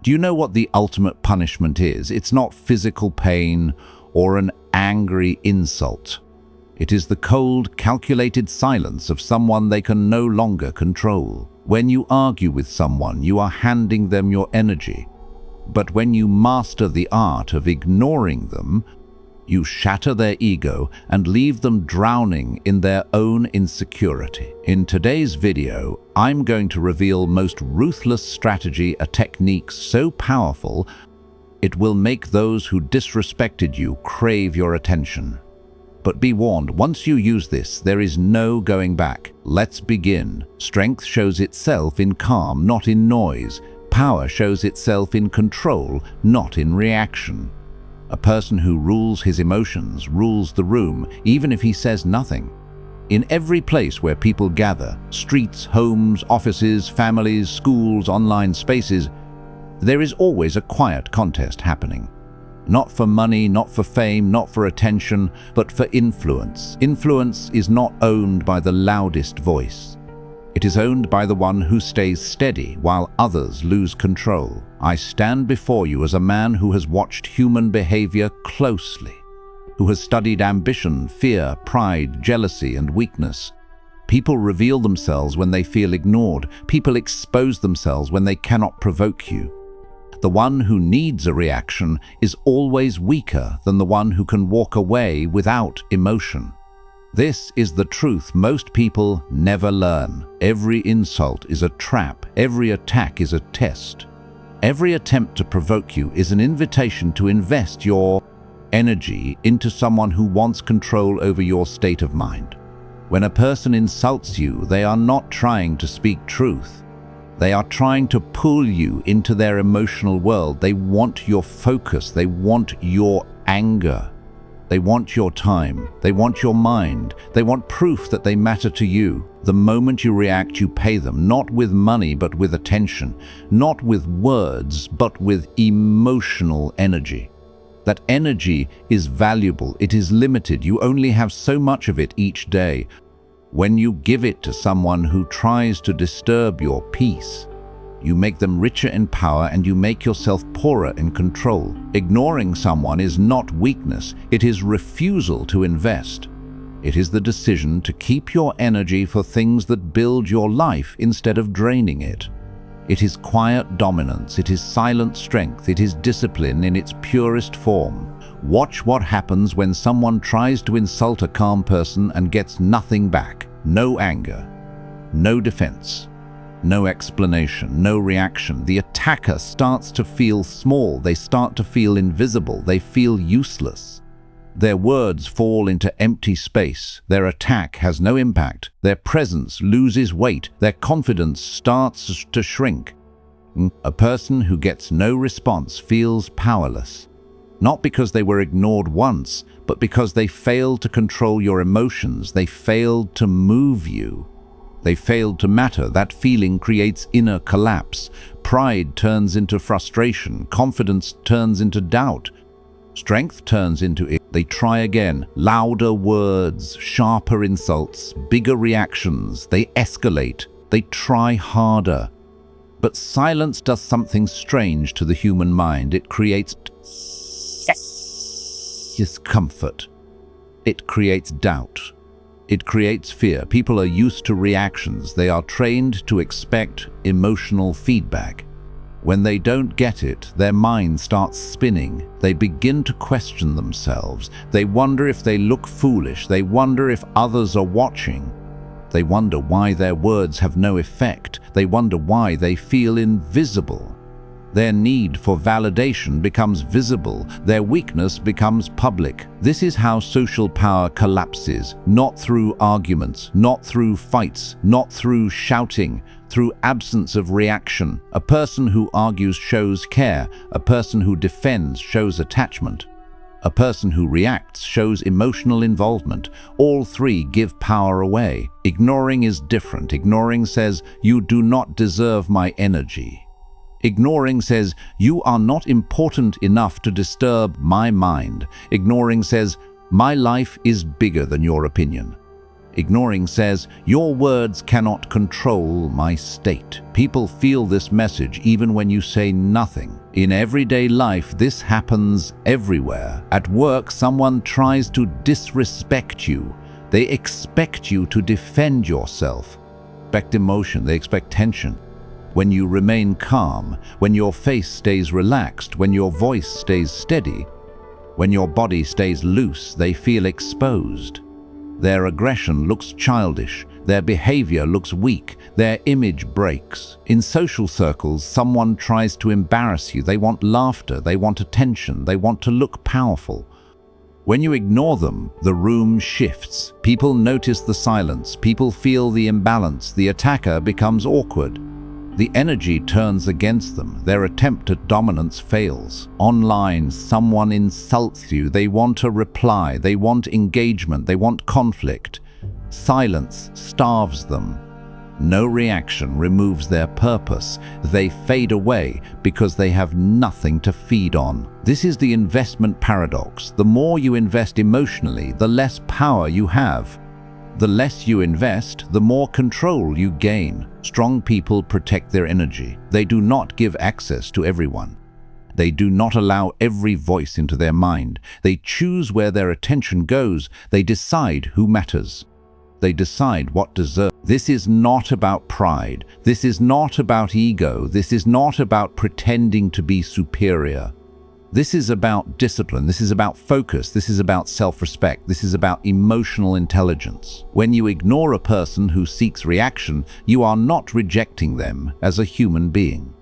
Do you know what the ultimate punishment is? It's not physical pain or an angry insult. It is the cold, calculated silence of someone they can no longer control. When you argue with someone, you are handing them your energy. But when you master the art of ignoring them, you shatter their ego and leave them drowning in their own insecurity. In today's video, I'm going to reveal most ruthless strategy, a technique so powerful, it will make those who disrespected you crave your attention. But be warned, once you use this, there is no going back. Let's begin. Strength shows itself in calm, not in noise. Power shows itself in control, not in reaction. A person who rules his emotions rules the room, even if he says nothing. In every place where people gather, streets, homes, offices, families, schools, online spaces, there is always a quiet contest happening. Not for money, not for fame, not for attention, but for influence. Influence is not owned by the loudest voice. It is owned by the one who stays steady while others lose control. I stand before you as a man who has watched human behavior closely, who has studied ambition, fear, pride, jealousy, and weakness. People reveal themselves when they feel ignored. People expose themselves when they cannot provoke you. The one who needs a reaction is always weaker than the one who can walk away without emotion. This is the truth most people never learn. Every insult is a trap. Every attack is a test. Every attempt to provoke you is an invitation to invest your energy into someone who wants control over your state of mind. When a person insults you, they are not trying to speak truth. They are trying to pull you into their emotional world. They want your focus. They want your anger. They want your time. They want your mind. They want proof that they matter to you. The moment you react, you pay them, not with money, but with attention, not with words, but with emotional energy. That energy is valuable. It is limited. You only have so much of it each day. When you give it to someone who tries to disturb your peace, you make them richer in power and you make yourself poorer in control. Ignoring someone is not weakness, it is refusal to invest. It is the decision to keep your energy for things that build your life instead of draining it. It is quiet dominance, it is silent strength, it is discipline in its purest form. Watch what happens when someone tries to insult a calm person and gets nothing back. No anger, no defense. No explanation, no reaction. The attacker starts to feel small. They start to feel invisible. They feel useless. Their words fall into empty space. Their attack has no impact. Their presence loses weight. Their confidence starts to shrink. A person who gets no response feels powerless. Not because they were ignored once, but because they failed to control your emotions. They failed to move you. They failed to matter. That feeling creates inner collapse. Pride turns into frustration. Confidence turns into doubt. Strength turns into it. They try again. Louder words, sharper insults, bigger reactions. They escalate. They try harder. But silence does something strange to the human mind. It creates discomfort. It creates doubt. It creates fear. People are used to reactions. They are trained to expect emotional feedback. When they don't get it, their mind starts spinning. They begin to question themselves. They wonder if they look foolish. They wonder if others are watching. They wonder why their words have no effect. They wonder why they feel invisible. Their need for validation becomes visible. Their weakness becomes public. This is how social power collapses, not through arguments, not through fights, not through shouting, through absence of reaction. A person who argues shows care. A person who defends shows attachment. A person who reacts shows emotional involvement. All three give power away. Ignoring is different. Ignoring says, "You do not deserve my energy." Ignoring says, "You are not important enough to disturb my mind." Ignoring says, "My life is bigger than your opinion." Ignoring says, "Your words cannot control my state." People feel this message even when you say nothing. In everyday life, this happens everywhere. At work, someone tries to disrespect you. They expect you to defend yourself. They expect emotion, they expect tension. When you remain calm, when your face stays relaxed, when your voice stays steady, when your body stays loose, they feel exposed. Their aggression looks childish, their behavior looks weak, their image breaks. In social circles, someone tries to embarrass you. They want laughter, they want attention, they want to look powerful. When you ignore them, the room shifts. People notice the silence, people feel the imbalance, the attacker becomes awkward. The energy turns against them. Their attempt at dominance fails. Online, someone insults you. They want a reply. They want engagement. They want conflict. Silence starves them. No reaction removes their purpose. They fade away because they have nothing to feed on. This is the investment paradox. The more you invest emotionally, the less power you have. The less you invest, the more control you gain. Strong people protect their energy. They do not give access to everyone. They do not allow every voice into their mind. They choose where their attention goes. They decide who matters. They decide what deserves. This is not about pride. This is not about ego. This is not about pretending to be superior. This is about discipline. This is about focus. This is about self-respect. This is about emotional intelligence. When you ignore a person who seeks reaction, you are not rejecting them as a human being.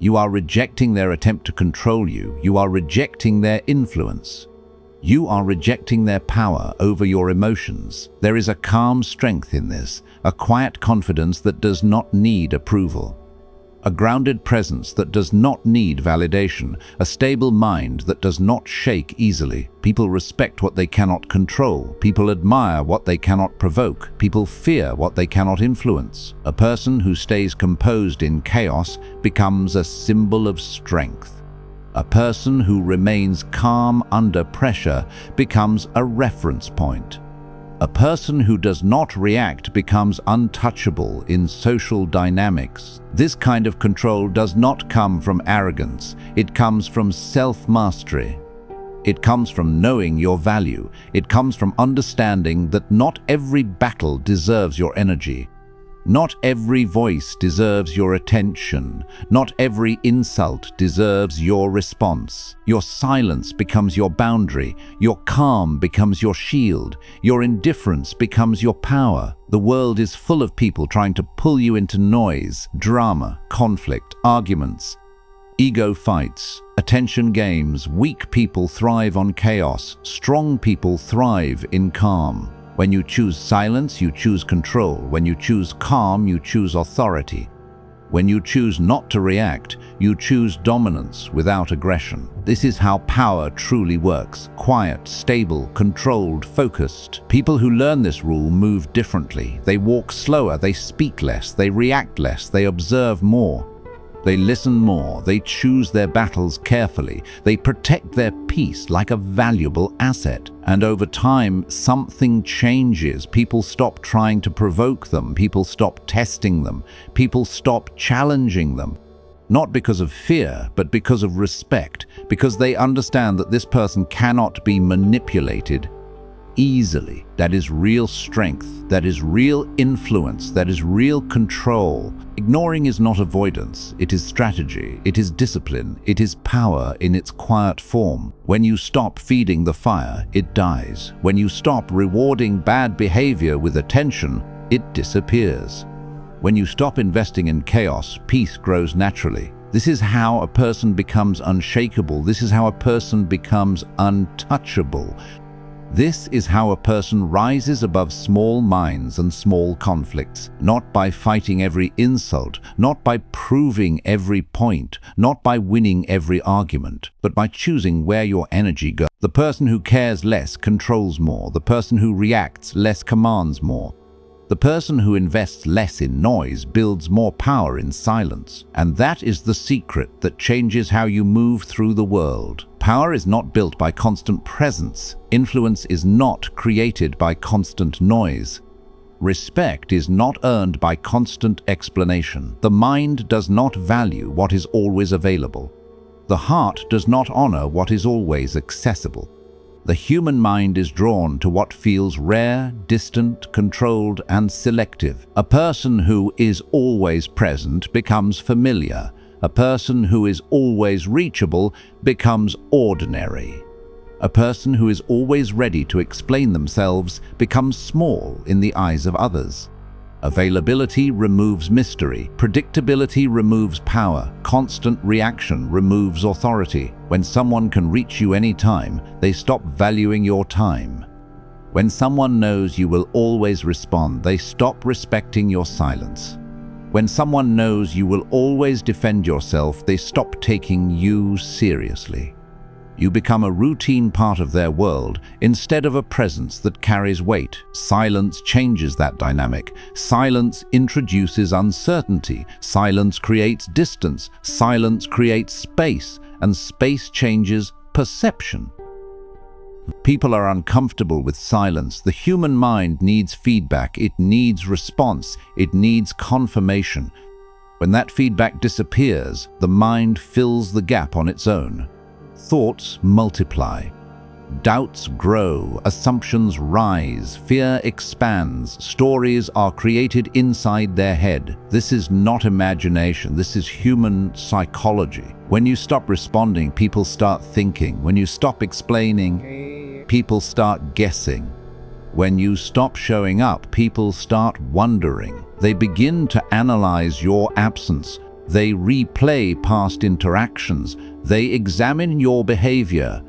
You are rejecting their attempt to control you. You are rejecting their influence. You are rejecting their power over your emotions. There is a calm strength in this, a quiet confidence that does not need approval. A grounded presence that does not need validation, a stable mind that does not shake easily. People respect what they cannot control. People admire what they cannot provoke. People fear what they cannot influence. A person who stays composed in chaos becomes a symbol of strength. A person who remains calm under pressure becomes a reference point. A person who does not react becomes untouchable in social dynamics. This kind of control does not come from arrogance. It comes from self-mastery. It comes from knowing your value. It comes from understanding that not every battle deserves your energy. Not every voice deserves your attention. Not every insult deserves your response. Your silence becomes your boundary. Your calm becomes your shield. Your indifference becomes your power. The world is full of people trying to pull you into noise, drama, conflict, arguments, ego fights, attention games. Weak people thrive on chaos. Strong people thrive in calm. When you choose silence, you choose control. When you choose calm, you choose authority. When you choose not to react, you choose dominance without aggression. This is how power truly works. Quiet, stable, controlled, focused. People who learn this rule move differently. They walk slower, they speak less, they react less, they observe more. They listen more, they choose their battles carefully, they protect their peace like a valuable asset. And over time, something changes. People stop trying to provoke them, people stop testing them, people stop challenging them. Not because of fear, but because of respect, because they understand that this person cannot be manipulated easily. That is real strength, that is real influence, that is real control. Ignoring is not avoidance, it is strategy, it is discipline, it is power in its quiet form. When you stop feeding the fire, it dies. When you stop rewarding bad behavior with attention, it disappears. When you stop investing in chaos, peace grows naturally. This is how a person becomes unshakable. This is how a person becomes untouchable. This is how a person rises above small minds and small conflicts, not by fighting every insult, not by proving every point, not by winning every argument, but by choosing where your energy goes. The person who cares less controls more. The person who reacts less commands more. The person who invests less in noise builds more power in silence. And that is the secret that changes how you move through the world. Power is not built by constant presence. Influence is not created by constant noise. Respect is not earned by constant explanation. The mind does not value what is always available. The heart does not honor what is always accessible. The human mind is drawn to what feels rare, distant, controlled, and selective. A person who is always present becomes familiar. A person who is always reachable becomes ordinary. A person who is always ready to explain themselves becomes small in the eyes of others. Availability removes mystery. Predictability removes power. Constant reaction removes authority. When someone can reach you anytime, they stop valuing your time. When someone knows you will always respond, they stop respecting your silence. When someone knows you will always defend yourself, they stop taking you seriously. You become a routine part of their world instead of a presence that carries weight. Silence changes that dynamic. Silence introduces uncertainty. Silence creates distance. Silence creates space, and space changes perception. People are uncomfortable with silence. The human mind needs feedback. It needs response. It needs confirmation. When that feedback disappears, the mind fills the gap on its own. Thoughts multiply. Doubts grow. Assumptions rise. Fear expands. Stories are created inside their head. This is not imagination. This is human psychology. When you stop responding, people start thinking. When you stop explaining, people start guessing. When you stop showing up, people start wondering. They begin to analyze your absence. They replay past interactions. They examine your behavior.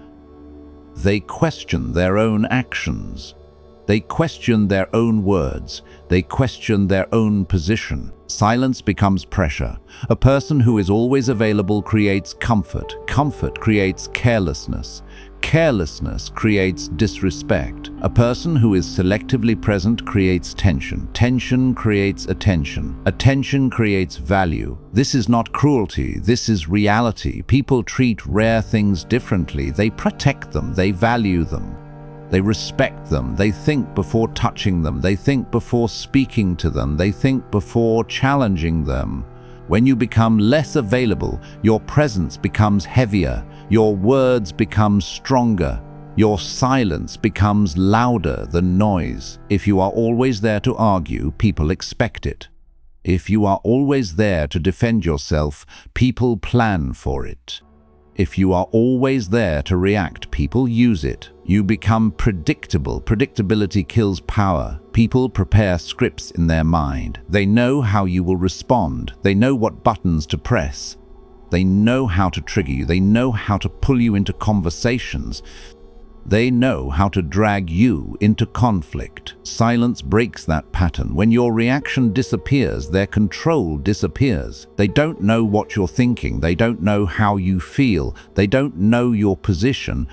They question their own actions. They question their own words. They question their own position. Silence becomes pressure. A person who is always available creates comfort. Comfort creates carelessness. Carelessness creates disrespect. A person who is selectively present creates tension. Tension creates attention. Attention creates value. This is not cruelty. This is reality. People treat rare things differently. They protect them. They value them. They respect them. They think before touching them. They think before speaking to them. They think before challenging them. When you become less available, your presence becomes heavier. Your words become stronger. Your silence becomes louder than noise. If you are always there to argue, people expect it. If you are always there to defend yourself, people plan for it. If you are always there to react, people use it. You become predictable. Predictability kills power. People prepare scripts in their mind. They know how you will respond. They know what buttons to press. They know how to trigger you. They know how to pull you into conversations. They know how to drag you into conflict. Silence breaks that pattern. When your reaction disappears, their control disappears. They don't know what you're thinking. They don't know how you feel. They don't know your position.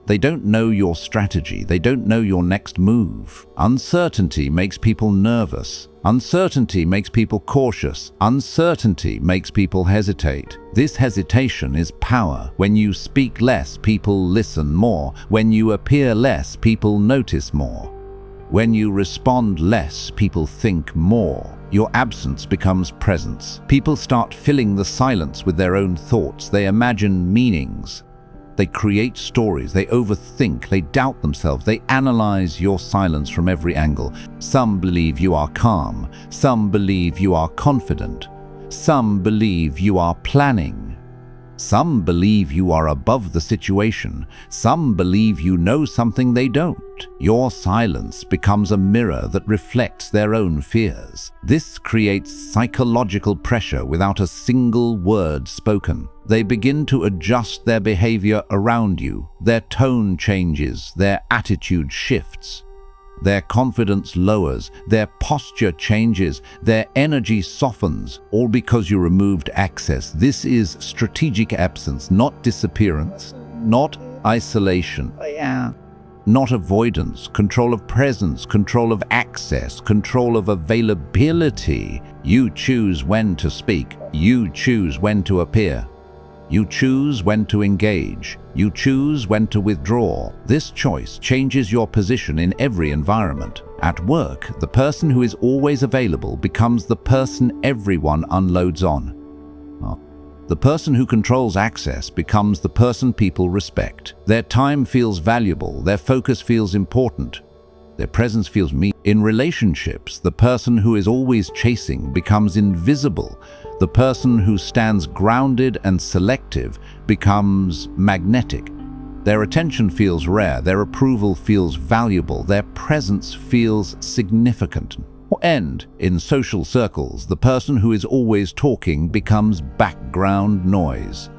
They don't know your strategy. They don't know your next move. Uncertainty makes people nervous. Uncertainty makes people cautious. Uncertainty makes people hesitate. This hesitation is power. When you speak less, people listen more. When you appear less, people notice more. When you respond less, people think more. Your absence becomes presence. People start filling the silence with their own thoughts. They imagine meanings. They create stories, they overthink, they doubt themselves, they analyze your silence from every angle. Some believe you are calm, some believe you are confident, some believe you are planning. Some believe you are above the situation, some believe you know something they don't. Your silence becomes a mirror that reflects their own fears. This creates psychological pressure without a single word spoken. They begin to adjust their behavior around you. Their tone changes, their attitude shifts. Their confidence lowers, their posture changes, their energy softens, all because you removed access. This is strategic absence, not disappearance, not isolation, not avoidance, control of presence, control of access, control of availability. You choose when to speak. You choose when to appear. You choose when to engage. You choose when to withdraw. This choice changes your position in every environment. At work, the person who is always available becomes the person everyone unloads on. The person who controls access becomes the person people respect. Their time feels valuable, their focus feels important, their presence feels meaningful. In relationships, the person who is always chasing becomes invisible. The person who stands grounded and selective becomes magnetic. Their attention feels rare, their approval feels valuable, their presence feels significant. In social circles, the person who is always talking becomes background noise.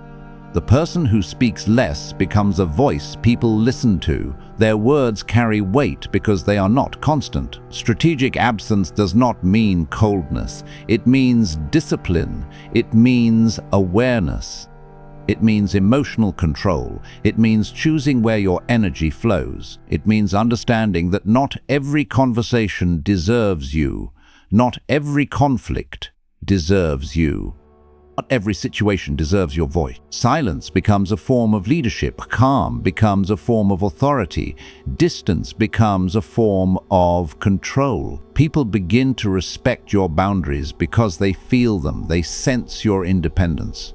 The person who speaks less becomes a voice people listen to. Their words carry weight because they are not constant. Strategic absence does not mean coldness. It means discipline. It means awareness. It means emotional control. It means choosing where your energy flows. It means understanding that not every conversation deserves you. Not every conflict deserves you. Not every situation deserves your voice. Silence becomes a form of leadership. Calm becomes a form of authority. Distance becomes a form of control. People begin to respect your boundaries because they feel them. They sense your independence.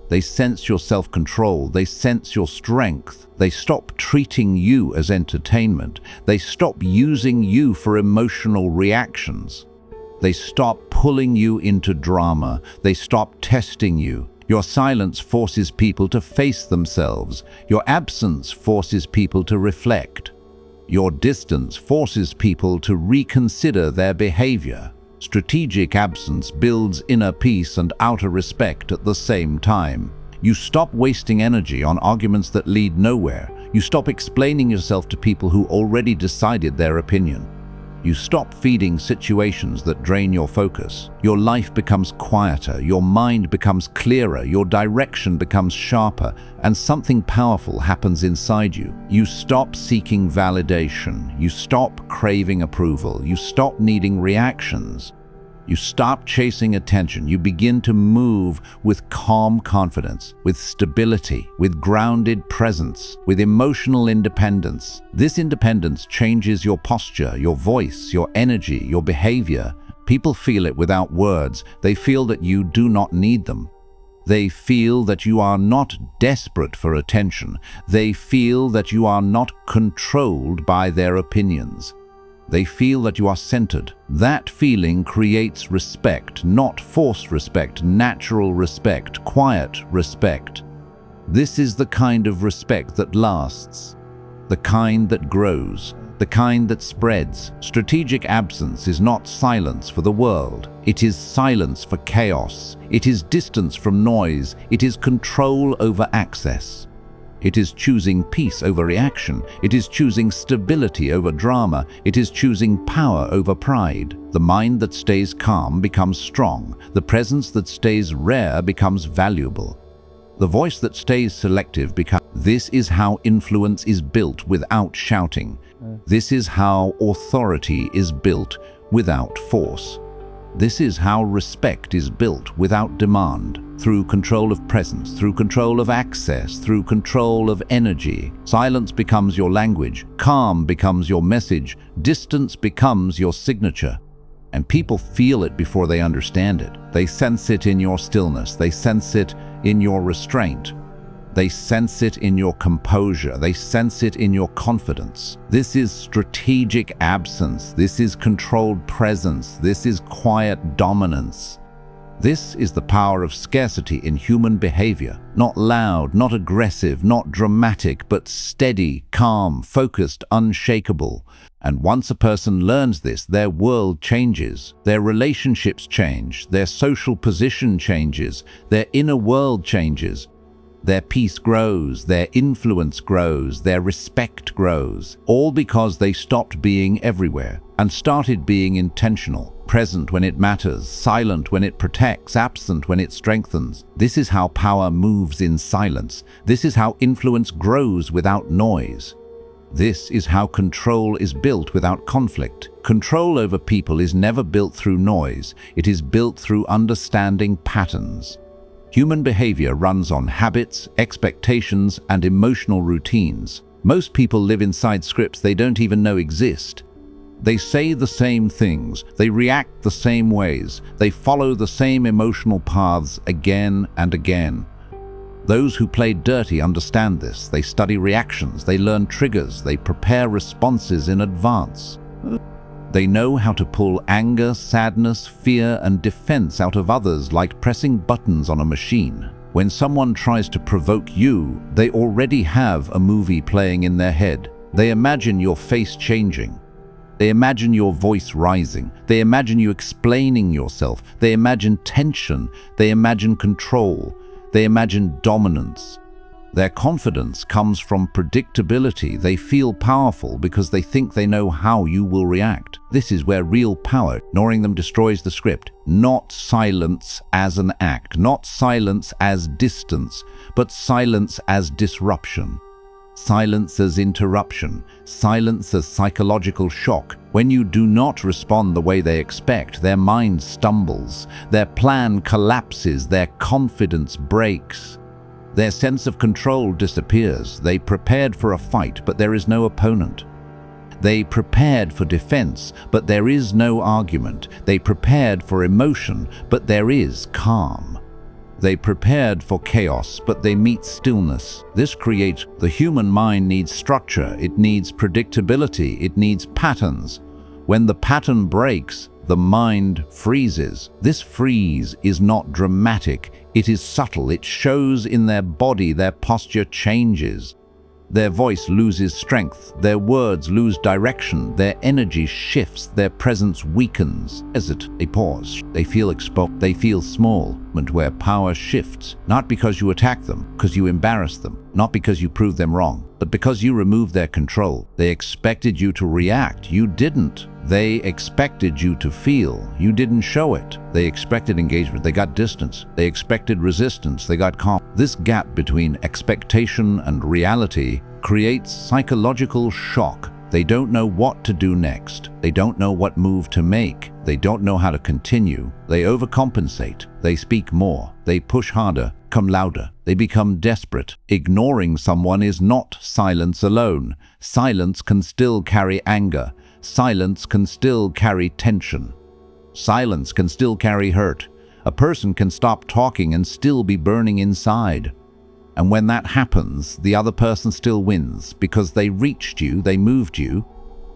They sense your self-control. They sense your strength. They stop treating you as entertainment. They stop using you for emotional reactions. They stop pulling you into drama. They stop testing you. Your silence forces people to face themselves. Your absence forces people to reflect. Your distance forces people to reconsider their behavior. Strategic absence builds inner peace and outer respect at the same time. You stop wasting energy on arguments that lead nowhere. You stop explaining yourself to people who already decided their opinion. You stop feeding situations that drain your focus. Your life becomes quieter, your mind becomes clearer, your direction becomes sharper, and something powerful happens inside you. You stop seeking validation. You stop craving approval. You stop needing reactions. You stop chasing attention. You begin to move with calm confidence, with stability, with grounded presence, with emotional independence. This independence changes your posture, your voice, your energy, your behavior. People feel it without words. They feel that you do not need them. They feel that you are not desperate for attention. They feel that you are not controlled by their opinions. They feel that you are centered. That feeling creates respect, not forced respect, natural respect, quiet respect. This is the kind of respect that lasts, the kind that grows, the kind that spreads. Strategic absence is not silence for the world. It is silence for chaos. It is distance from noise. It is control over access. It is choosing peace over reaction. It is choosing stability over drama. It is choosing power over pride. The mind that stays calm becomes strong. The presence that stays rare becomes valuable. The voice that stays selective becomes... This is how influence is built without shouting. This is how authority is built without force. This is how respect is built without demand, through control of presence, through control of access, through control of energy. Silence becomes your language, calm becomes your message, distance becomes your signature. And people feel it before they understand it. They sense it in your stillness, they sense it in your restraint. They sense it in your composure. They sense it in your confidence. This is strategic absence. This is controlled presence. This is quiet dominance. This is the power of scarcity in human behavior. Not loud, not aggressive, not dramatic, but steady, calm, focused, unshakable. And once a person learns this, their world changes. Their relationships change. Their social position changes. Their inner world changes. Their peace grows, their influence grows, their respect grows, all because they stopped being everywhere and started being intentional, present when it matters, silent when it protects, absent when it strengthens. This is how power moves in silence. This is how influence grows without noise. This is how control is built without conflict. Control over people is never built through noise. It is built through understanding patterns. Human behavior runs on habits, expectations, and emotional routines. Most people live inside scripts they don't even know exist. They say the same things, they react the same ways, they follow the same emotional paths again and again. Those who play dirty understand this. They study reactions, they learn triggers, they prepare responses in advance. They know how to pull anger, sadness, fear, and defense out of others like pressing buttons on a machine. When someone tries to provoke you, they already have a movie playing in their head. They imagine your face changing. They imagine your voice rising. They imagine you explaining yourself. They imagine tension. They imagine control. They imagine dominance. Their confidence comes from predictability. They feel powerful because they think they know how you will react. This is where real power, ignoring them, destroys the script. Not silence as an act, not silence as distance, but silence as disruption. Silence as interruption, silence as psychological shock. When you do not respond the way they expect, their mind stumbles, their plan collapses, their confidence breaks. Their sense of control disappears. They prepared for a fight, but there is no opponent. They prepared for defense, but there is no argument. They prepared for emotion, but there is calm. They prepared for chaos, but they meet stillness. This creates. The human mind needs structure, it needs predictability, it needs patterns. When the pattern breaks, the mind freezes. This freeze is not dramatic, it is subtle. It shows in their body, their posture changes. Their voice loses strength, their words lose direction, their energy shifts, their presence weakens. They pause, they feel exposed, they feel small. Moment where power shifts, not because you attack them, because you embarrass them, not because you prove them wrong, but because you remove their control. They expected you to react, you didn't. They expected you to feel, you didn't show it. They expected engagement, they got distance. They expected resistance, they got calm. This gap between expectation and reality creates psychological shock. They don't know what to do next. They don't know what move to make. They don't know how to continue. They overcompensate. They speak more. They push harder, come louder. They become desperate. Ignoring someone is not silence alone. Silence can still carry anger. Silence can still carry tension. Silence can still carry hurt. A person can stop talking and still be burning inside. And when that happens, the other person still wins because they reached you, they moved you,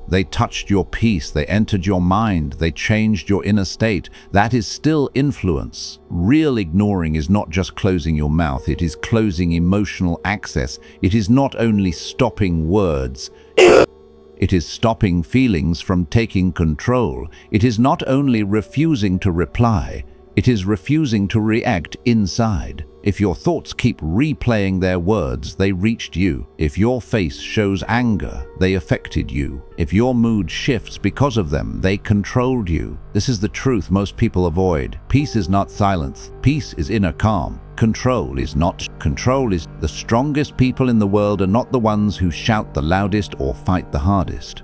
they touched your peace, they entered your mind, they changed your inner state. That is still influence. Real ignoring is not just closing your mouth, it is closing emotional access. It is not only stopping words, it is stopping feelings from taking control. It is not only refusing to reply, it is refusing to react inside. If your thoughts keep replaying their words, they reached you. If your face shows anger, they affected you. If your mood shifts because of them, they controlled you. This is the truth most people avoid. Peace is not silence. Peace is inner calm. Control is not. Control is. The strongest people in the world are not the ones who shout the loudest or fight the hardest.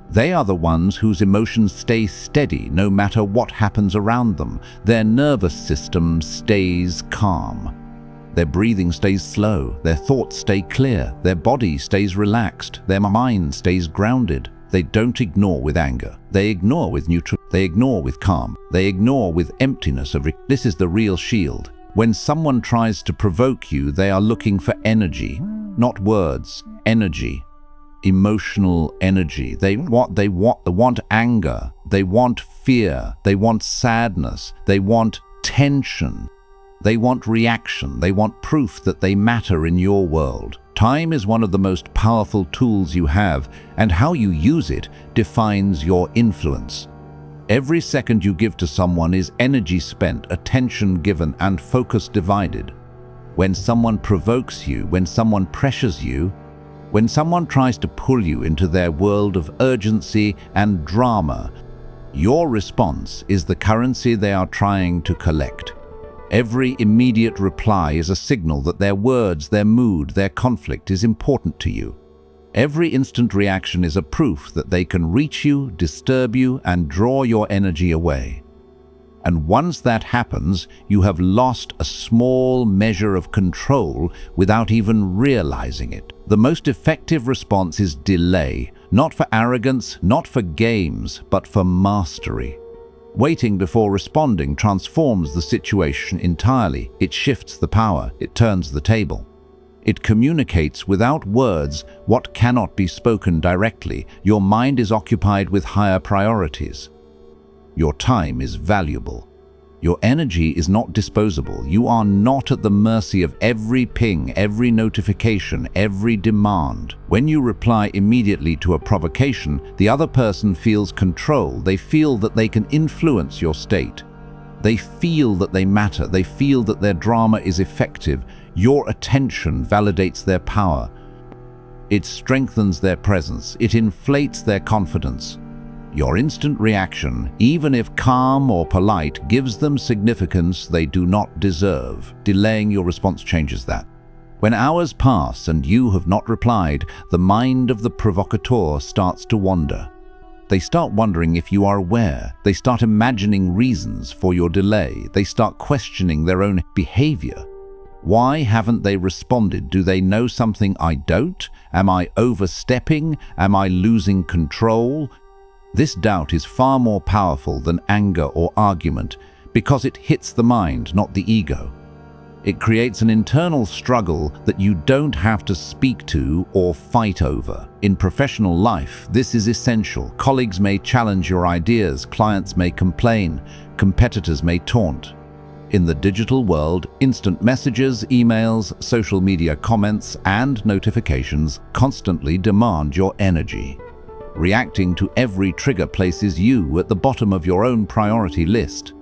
They are the ones whose emotions stay steady no matter what happens around them. Their nervous system stays calm. Their breathing stays slow. Their thoughts stay clear. Their body stays relaxed. Their mind stays grounded. They don't ignore with anger. They ignore with neutral. They ignore with calm. They ignore with emptiness of. This is the real shield. When someone tries to provoke you, they are looking for energy, not words. Energy. Emotional energy. They want anger, they want fear, they want sadness, they want tension, they want reaction, they want proof that they matter in your world. Time is one of the most powerful tools you have, and how you use it defines your influence. Every second you give to someone is energy spent, attention given, and focus divided. When someone provokes you, when someone pressures you, when someone tries to pull you into their world of urgency and drama, your response is the currency they are trying to collect. Every immediate reply is a signal that their words, their mood, their conflict is important to you. Every instant reaction is a proof that they can reach you, disturb you, and draw your energy away. And once that happens, you have lost a small measure of control without even realizing it. The most effective response is delay, Not for arrogance, not for games, but for mastery. Waiting before responding transforms the situation entirely. It shifts the power, it turns the table. It communicates without words what cannot be spoken directly. Your mind is occupied with higher priorities. Your time is valuable. Your energy is not disposable. You are not at the mercy of every ping, every notification, every demand. When you reply immediately to a provocation, the other person feels control. They feel that they can influence your state. They feel that they matter. They feel that their drama is effective. Your attention validates their power. It strengthens their presence. It inflates their confidence. Your instant reaction, even if calm or polite, gives them significance they do not deserve. Delaying your response changes that. When hours pass and you have not replied, the mind of the provocateur starts to wander. They start wondering if you are aware. They start imagining reasons for your delay. They start questioning their own behavior. Why haven't they responded? Do they know something I don't? Am I overstepping? Am I losing control? This doubt is far more powerful than anger or argument because it hits the mind, not the ego. It creates an internal struggle that you don't have to speak to or fight over. In professional life, this is essential. Colleagues may challenge your ideas, clients may complain, competitors may taunt. In the digital world, instant messages, emails, social media comments, and notifications constantly demand your energy. Reacting to every trigger places you at the bottom of your own priority list.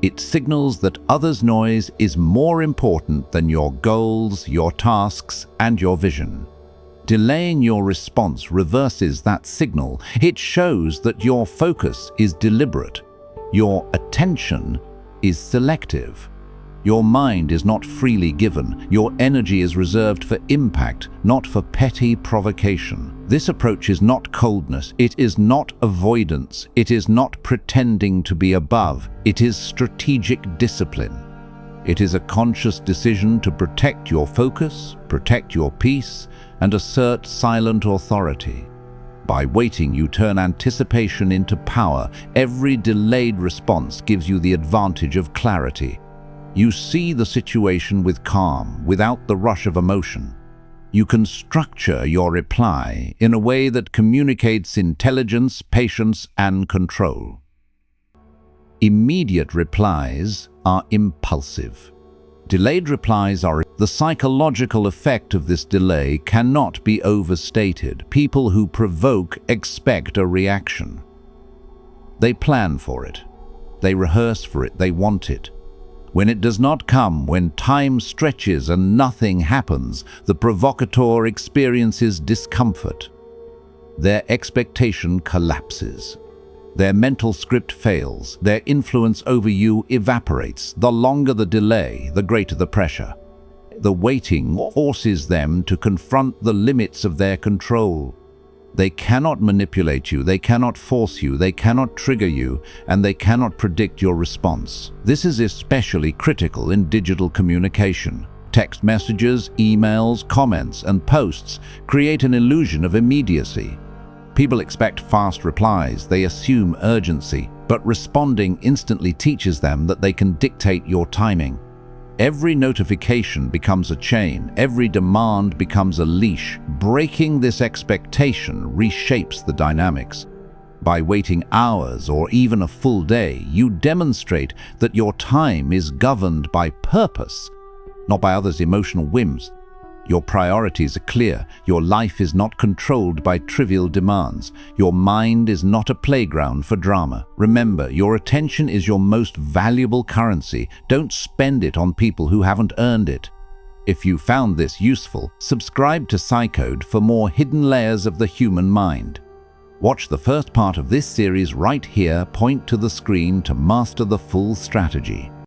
It signals that others' noise is more important than your goals, your tasks, and your vision. Delaying your response reverses that signal. It shows that your focus is deliberate. Your attention is selective. Your mind is not freely given. Your energy is reserved for impact, not for petty provocation. This approach is not coldness. It is not avoidance. It is not pretending to be above. It is strategic discipline. It is a conscious decision to protect your focus, protect your peace, and assert silent authority. By waiting, you turn anticipation into power. Every delayed response gives you the advantage of clarity. You see the situation with calm, without the rush of emotion. You can structure your reply in a way that communicates intelligence, patience, and control. Immediate replies are impulsive. Delayed replies are. The psychological effect of this delay cannot be overstated. People who provoke expect a reaction. They plan for it. They rehearse for it. They want it. When it does not come, when time stretches and nothing happens, the provocateur experiences discomfort. Their expectation collapses. Their mental script fails. Their influence over you evaporates. The longer the delay, the greater the pressure. The waiting forces them to confront the limits of their control. They cannot manipulate you, they cannot force you, they cannot trigger you, and they cannot predict your response. This is especially critical in digital communication. Text messages, emails, comments, and posts create an illusion of immediacy. People expect fast replies, they assume urgency, but responding instantly teaches them that they can dictate your timing. Every notification becomes a chain, every demand becomes a leash. Breaking this expectation reshapes the dynamics. By waiting hours or even a full day, you demonstrate that your time is governed by purpose, not by others' emotional whims. Your priorities are clear. Your life is not controlled by trivial demands. Your mind is not a playground for drama. Remember, your attention is your most valuable currency. Don't spend it on people who haven't earned it. If you found this useful, subscribe to PsyCode for more hidden layers of the human mind. Watch the first part of this series right here. Point to the screen to master the full strategy.